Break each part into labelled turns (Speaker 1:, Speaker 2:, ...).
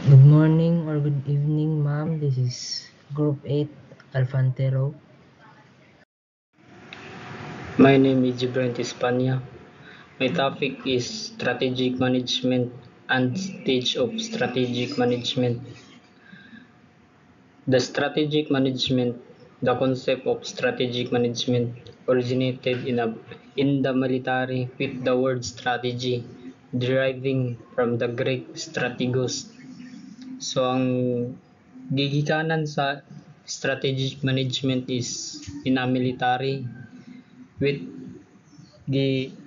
Speaker 1: Good morning or good evening, ma'am. This is Group 8 Alfantero.
Speaker 2: My name is Gibran Espana. My topic is strategic management and stage of strategic management. The concept of strategic management originated in the military with the word strategy deriving from the Greek strategos. So ang gigikanan sa strategic management is in a military with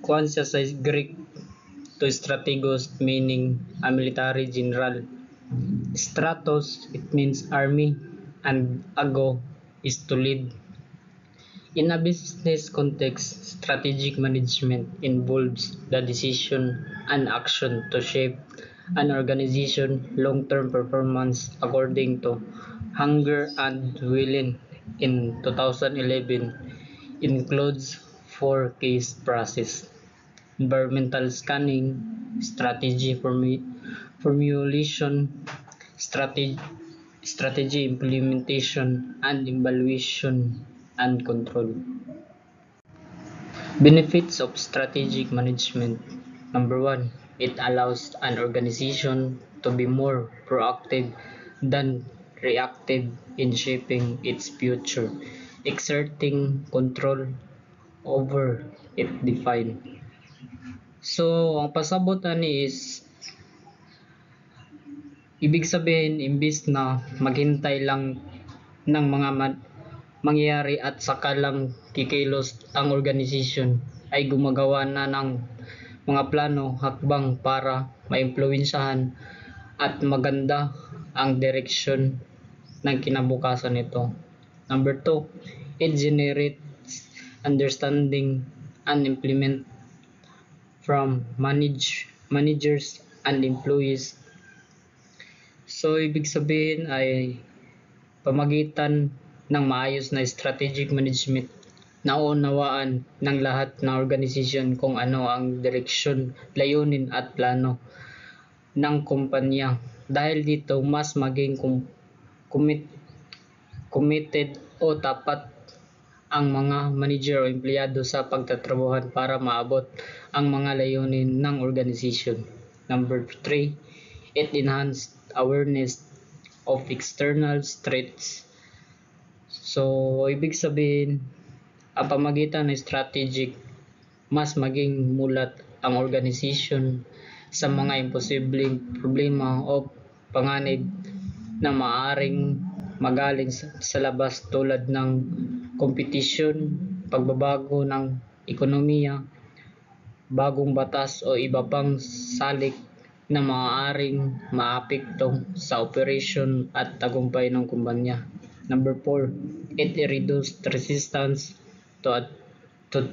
Speaker 2: kuan siya sa Greek to strategos meaning a military general. Stratos, it means army, and ago is to lead. In a business context, strategic management involves the decision and action to shape an organization long-term performance according to Hunger and Willen in 2011 includes 4 case process: environmental scanning, strategy formulation, strategy, strategy implementation, and evaluation and control. Benefits of strategic management. Number one, it allows an organization to be more proactive than reactive in shaping its future, exerting control over it defined. So, ang pasabot ani is ibig sabihin imbis na maghintay lang ng mga mangyayari at saka lang kikilos ang organisasyon ay gumagawa na ng mga plano hakbang para maimpluwensyahan at maganda ang direksyon ng kinabukasan nito. Number 2, it generates understanding and implement from managers and employees. So, ibig sabihin ay pamagitan ng maayos na strategic management, naunawaan ng lahat ng organisasyon kung ano ang direksyon, layunin at plano ng kumpanya. Dahil dito, mas maging committed o tapat ang mga manager o empleyado sa pagtatrabahuhan para maabot ang mga layunin ng organisasyon. Number 3, it enhanced awareness of external threats. So, ibig sabihin, ang pamagitan ng strategic, mas maging mulat ang organisasyon sa mga imposibleng problema o panganib na maaaring magaling sa labas tulad ng kompetisyon, pagbabago ng ekonomiya, bagong batas o iba pang salik na maaaring maapekto sa operasyon at tagumpay ng kumpanya. Number 4, it reduced resistance to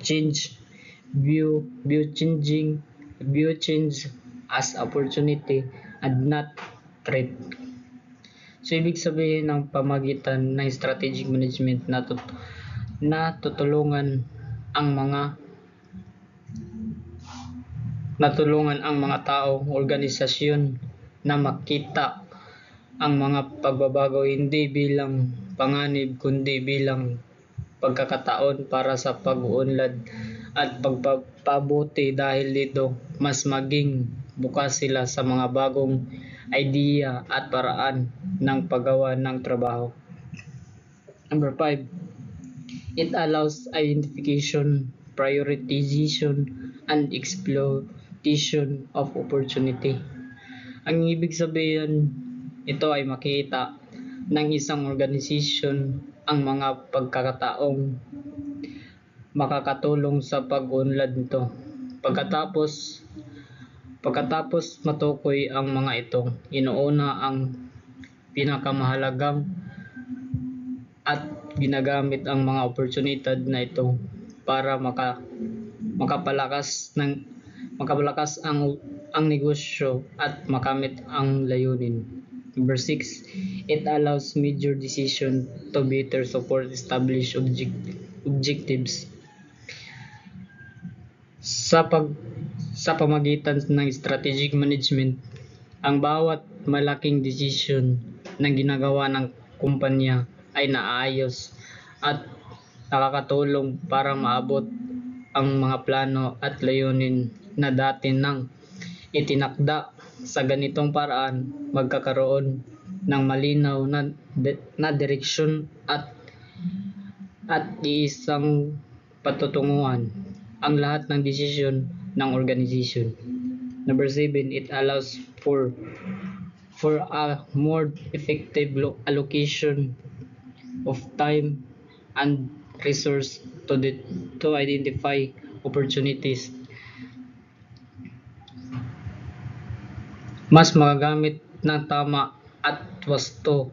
Speaker 2: change, view change as opportunity and not threat. So, ibig sabihin ng pamagitan ng strategic management na tutulungan ang mga tao, organisasyon na makita ang mga pagbabago hindi bilang panganib kundi bilang pagkakataon para sa pag-uunlad at pagpapabuti. Dahil dito, mas maging bukas sila sa mga bagong idea at paraan ng paggawa ng trabaho. Number 5, it allows identification, prioritization, and exploitation of opportunity. Ang ibig sabihin, ito ay makita ng isang organisasyon ang mga pagkakataong makakatulong sa pag-unlad nito. Pagkatapos matukoy ang mga ito, inuuna ang pinakamahalagang at ginagamit ang mga oportunidad na ito para makapalakas ang negosyo at makamit ang layunin. Number 6, it allows major decision to better support established objectives. Sa pamagitan ng strategic management, Ang bawat malaking desisyon na ginagawa ng kumpanya ay naayos at nakakatulong para maabot ang mga plano at layunin na dati nang itinakda. Sa ganitong paraan, magkakaroon ng malinaw na direksyon at iisang patutunguhan ang lahat ng desisyon ng organisasyon. Number 7, it allows for a more effective allocation of time and resource to identify opportunities. Mas magagamit ng tama at wasto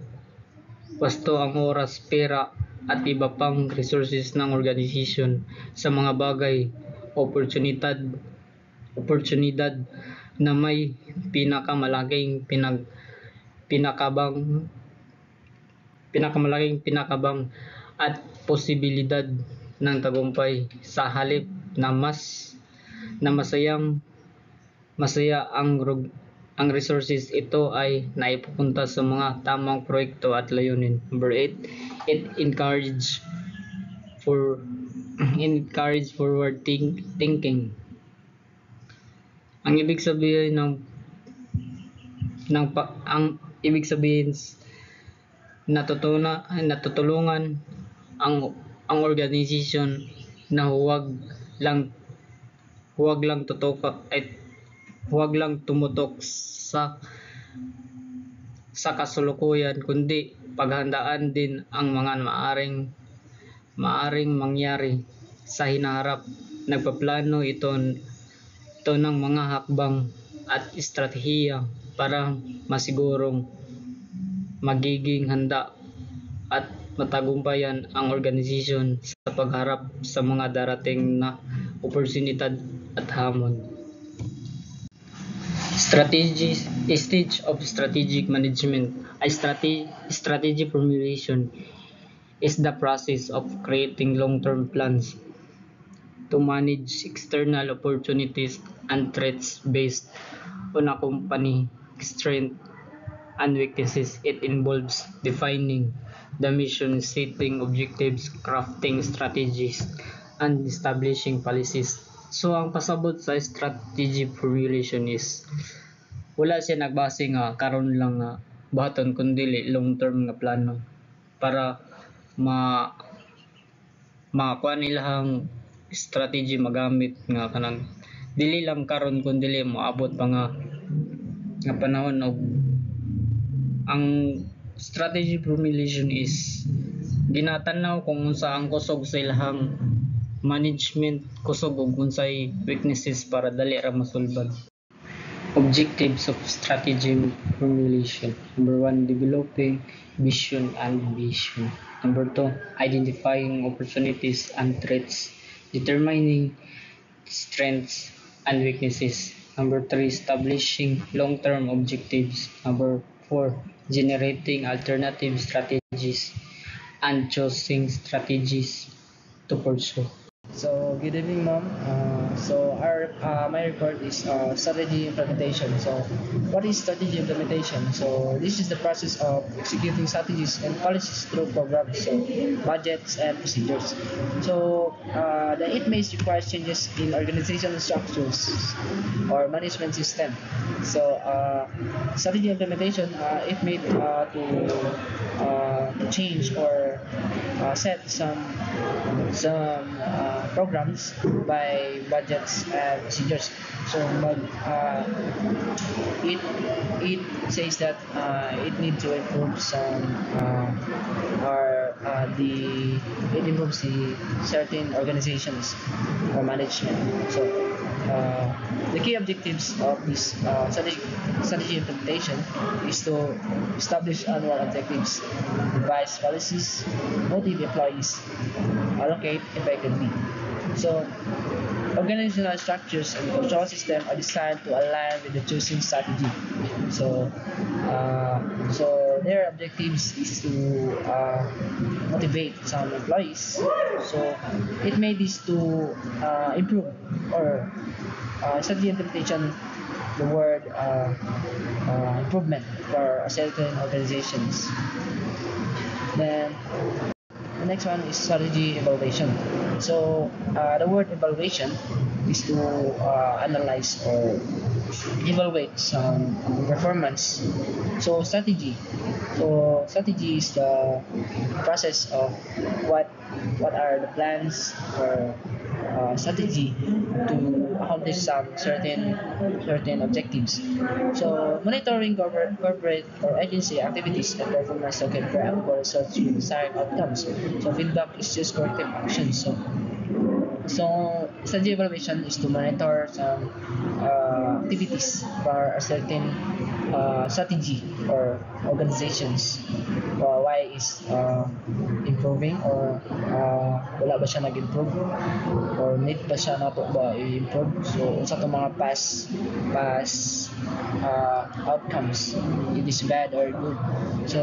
Speaker 2: ang oras, pera at iba pang resources ng organisasyon sa mga bagay oportunidad na may pinakabang pinakabang at posibilidad ng tagumpay sa halip na masaya ang resources ito ay naipupunta sa mga tamang proyekto at layunin. Number 8, it for encourage forward thinking. Ang ibig sabihin natutulungan ang organisasyon na lang huwag lang tumutok sa kasulukuyan, kundi paghandaan din ang mga maaring mangyari sa hinaharap. Nagpaplano ito ng mga hakbang at estratehiya para masigurong magiging handa at matagumpayan ang organisasyon sa pagharap sa mga darating na oportunidad at hamon. Stage of strategic management. Strategy formulation is the process of creating long-term plans to manage external opportunities and threats based on a company strength and weaknesses. It involves defining the mission, setting objectives, crafting strategies, and establishing policies. So, ang pasabot sa strategy formulation is wala siya nagbase nga karon lang nga buhaton kundi long term nga plano para makakuha nilang strategy magamit nga kanang dili lang karon kundi moabot pa nga panahon og ang strategy formulation is ginatanaw kung unsa ang kusog sa ilahang management, kusog ug unsay weaknesses para dali ra masulbad. Objectives of strategy formulation. Number 1, developing vision and vision. Number 2, identifying opportunities and threats, determining strengths and weaknesses. Number 3, establishing long-term objectives. Number 4, generating alternative strategies and choosing strategies to pursue.
Speaker 3: So, good evening, ma'am. My report is strategy implementation. So, what is strategy implementation? So, this is the process of executing strategies and policies through programs, so budgets and procedures. So, it may require changes in organizational structures or management system. So, strategy implementation, it may to change or set some programs by budgets and procedures. So it says that it needs to improve it improves the certain organizations or management. So the key objectives of this strategy implementation is to establish annual objectives, devise policies, motivate employees, allocate effectively. So, organizational structures and control system are designed to align with the choosing strategy. So their objectives is to motivate some employees. So, it made this to improve or strategy implementation the word improvement for certain organizations. Then the next one is strategy evaluation. So the word evaluation is to analyze or evaluate some performance. So strategy is the process of what what are the plans or strategy to accomplish some certain objectives. So monitoring corporate or agency activities and performance to compare actual results with desired outcomes. So feedback is just corrective action. So strategy evaluation is to monitor some activities for a certain strategy or organizations. Why is improving or wala ba siya nag-improve or need ba siya nato ba i-improve. So unsa to mga past outcomes, it is bad or good. So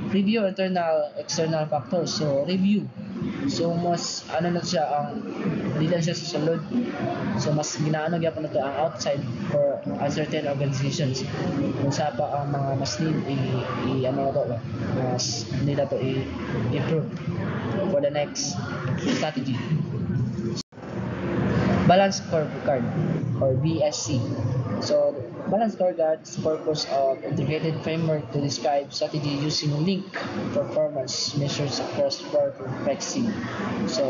Speaker 3: review internal external factors. So review, so mas ano na siya ang dili lang siya sa sulod. So mas ginaano gyapon nato ang outside for a certain organizations. Kung sa pa ang mga mas need ano na to ba, mas nila to i-improve for the next strategy. Balance scorecard or BSC. So balance scorecard is the purpose of integrated framework to describe strategy using link performance measures across 4 complexity. So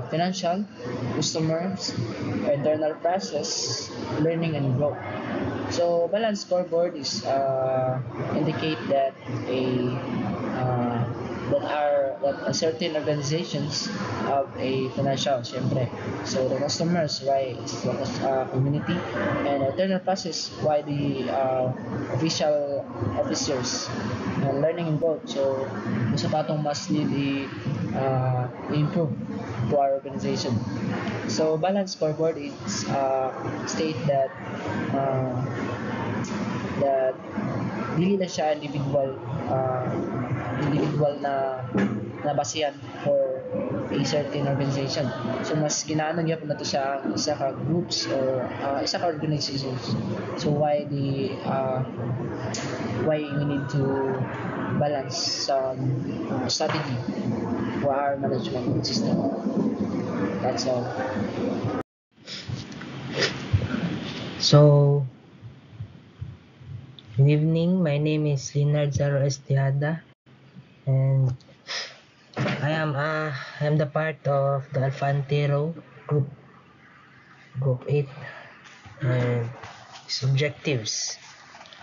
Speaker 3: financial, customers, internal process, learning and growth. So balance scoreboard is indicate that that certain organizations have a financial, syempre. So the customers, why is the community, and internal process, why the official officers, and learning and growth. So sa patong mas need improve to our organization. So balance scoreboard is state that that dili na siya individual na basihan for a certain organization. So mas ginaano gyapon nato siya isa ka groups or isa ka organizations. So why we need to balance some strategy for our management system. That's all.
Speaker 1: So, good evening. My name is Leonard Zaro Estiada, and I am the part of the Alfantero group 8 and its objectives.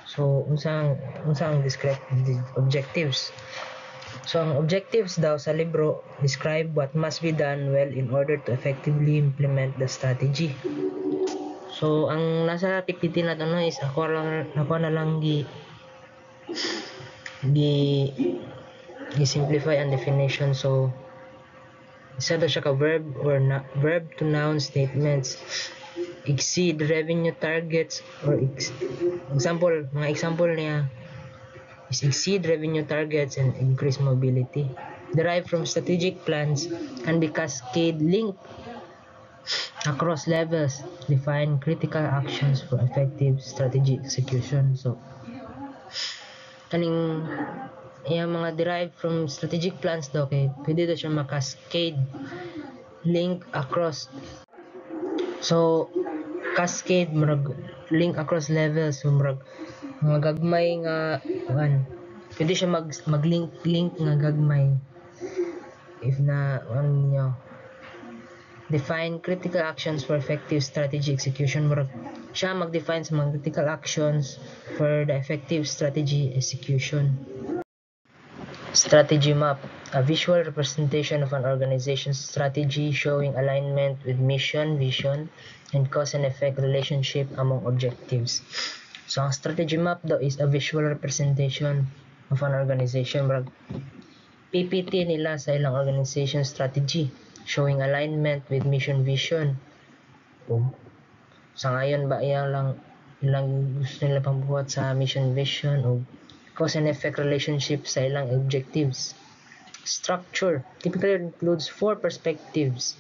Speaker 1: So, unsang describe the objectives. So, ang objectives daw sa libro describe what must be done well in order to effectively implement the strategy. So, ang nasa PPT na no is ako na lang simplify ang definition. So, isa daw siya ka verb to noun statements. Exceed revenue targets or mga example niya is exceed revenue targets and increase mobility. Derived from strategic plans, can be cascade linked across levels, define critical actions for effective strategy execution. So, kaning mga derived from strategic plans daw kay pwede daw siya ma-cascade link across. So, cascade link across levels. So, mga gagmay nga pwede siya mag-link nga gagmay if na niyo define critical actions for effective strategy execution. Siya mag-define sa mga critical actions for the effective strategy execution. Strategy map, a visual representation of an organization's strategy showing alignment with mission, vision, and cause and effect relationship among objectives. So, ang strategy map daw is a visual representation of an organization. PPT nila sa ilang organization strategy showing alignment with mission, vision. Sa ngayon ba ilang gusto nila pangbuhat sa mission, vision o cause and effect relationship sa ilang objectives. Structure typically includes 4 perspectives.